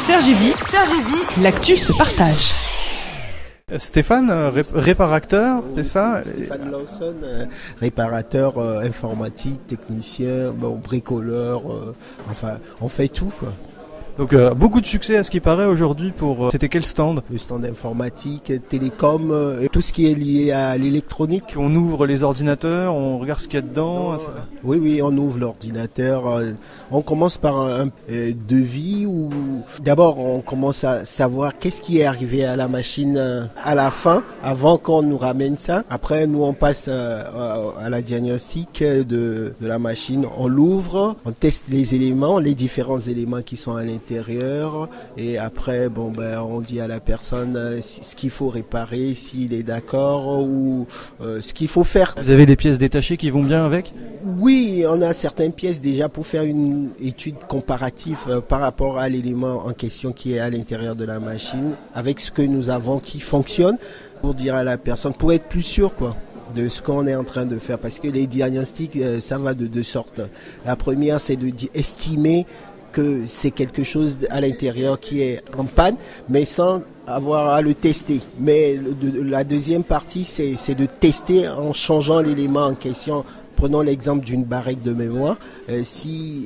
Sergi-Vie, l'actu se partage. Stéphane, réparateur, c'est ça? Stéphane Lawson, réparateur informatique, technicien, bricoleur, enfin on fait tout quoi. Donc beaucoup de succès à ce qui paraît aujourd'hui pour... C'était quel stand? Le stand informatique, télécom, tout ce qui est lié à l'électronique. On ouvre les ordinateurs, on regarde ce qu'il y a dedans. Oui, on ouvre l'ordinateur. On commence par un devis où d'abord on commence à savoir qu'est-ce qui est arrivé à la machine à la fin, avant qu'on nous ramène ça. Après nous on passe à la diagnostic de la machine. On l'ouvre, on teste les éléments, les différents éléments qui sont à l'intérieur. Et après on dit à la personne ce qu'il faut réparer, s'il est d'accord ou ce qu'il faut faire. Vous avez des pièces détachées qui vont bien avec? Oui, on a certaines pièces déjà pour faire une étude comparative par rapport à l'élément en question qui est à l'intérieur de la machine, avec ce que nous avons qui fonctionne, pour dire à la personne, pour être plus sûr quoi de ce qu'on est en train de faire. Parce que les diagnostics, ça va de deux sortes. La première, c'est de estimer que c'est quelque chose à l'intérieur qui est en panne, mais sans avoir à le tester. Mais la deuxième partie, c'est de tester en changeant l'élément en question. Prenons l'exemple d'une barrette de mémoire. Si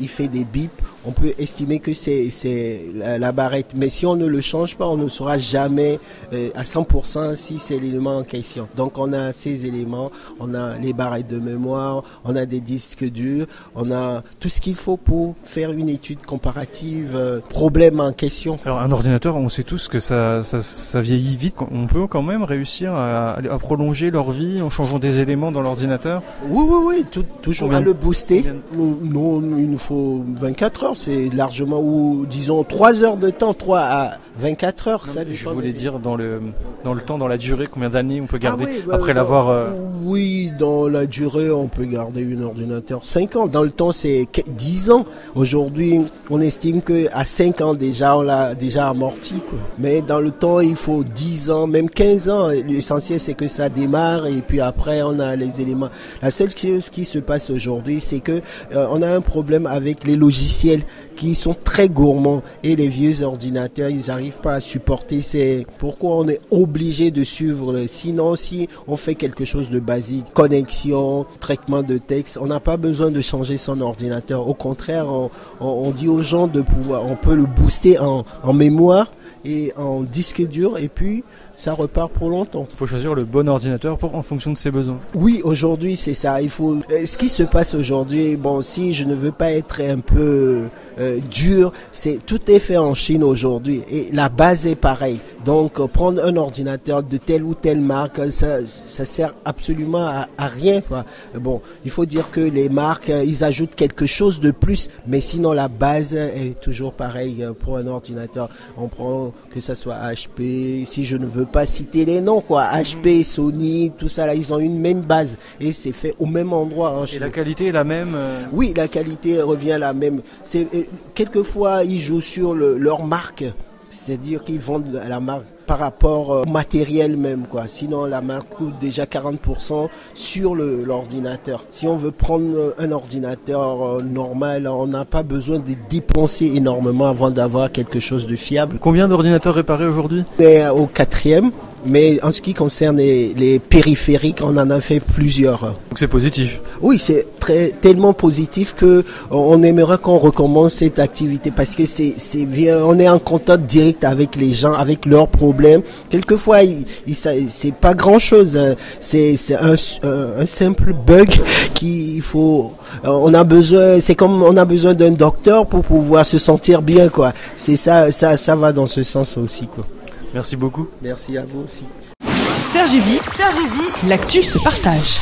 il fait des bips, on peut estimer que c'est la barrette. Mais si on ne le change pas, on ne saura jamais à 100% si c'est l'élément en question. Donc on a ces éléments, on a les barrettes de mémoire, on a des disques durs, on a tout ce qu'il faut pour faire une étude comparative, problème en question. Alors un ordinateur, on sait tous que ça vieillit vite. On peut quand même réussir à prolonger leur vie en changeant des éléments dans l'ordinateur? Oui, toujours à le booster. Non, il nous faut 24 heures, c'est largement, ou disons 3 heures de temps, 3 à 24 heures. Ça je voulais dire dans le temps, dans la durée, combien d'années on peut garder après l'avoir... Oui, dans la durée, on peut garder un ordinateur 5 ans. Dans le temps, c'est 10 ans. Aujourd'hui, on estime qu'à 5 ans déjà, on l'a déjà amorti, quoi. Mais dans le temps, il faut 10 ans, même 15 ans. L'essentiel, c'est que ça démarre et puis après, on a les éléments. La seule chose qui se passe aujourd'hui, c'est que on a un problème avec les logiciels qui sont très gourmands et les vieux ordinateurs, ils n'arrivent pas à supporter. C'est pourquoi on est obligé de suivre. Sinon, si on fait quelque chose de basique, connexion, traitement de texte, on n'a pas besoin de changer son ordinateur. Au contraire, on dit aux gens de pouvoir, on peut le booster en mémoire et en disque dur et puis ça repart pour longtemps. Il faut choisir le bon ordinateur en fonction de ses besoins. Oui, aujourd'hui c'est ça. Il faut. Ce qui se passe aujourd'hui, si je ne veux pas être un peu dur, tout est fait en Chine aujourd'hui et la base est pareille. Donc prendre un ordinateur de telle ou telle marque, ça sert absolument à rien, quoi. Il faut dire que les marques, ils ajoutent quelque chose de plus, mais sinon la base est toujours pareille pour un ordinateur. On prend que ça soit HP, si je ne veux pas citer les noms, quoi. HP, Sony, tout ça là, ils ont une même base et c'est fait au même endroit. Et la qualité est la même? Oui, la qualité revient la même. Quelquefois, ils jouent sur leur marque. C'est-à-dire qu'ils vendent la marque par rapport au matériel même, quoi. Sinon, la marque coûte déjà 40% sur l'ordinateur. Si on veut prendre un ordinateur normal, on n'a pas besoin de dépenser énormément avant d'avoir quelque chose de fiable. Combien d'ordinateurs réparés aujourd'hui? On est au 4e. Mais en ce qui concerne les périphériques, on en a fait plusieurs. Donc c'est positif? Oui, c'est tellement positif que on aimerait qu'on recommence cette activité parce que c'est bien. On est en contact direct avec les gens, avec leurs problèmes. Quelquefois, c'est pas grand chose. C'est un simple bug qu'il faut. On a besoin. C'est comme on a besoin d'un docteur pour pouvoir se sentir bien, quoi. C'est ça va dans ce sens aussi, quoi. Merci beaucoup. Merci à vous aussi. Sergi-Vie, l'actu se partage.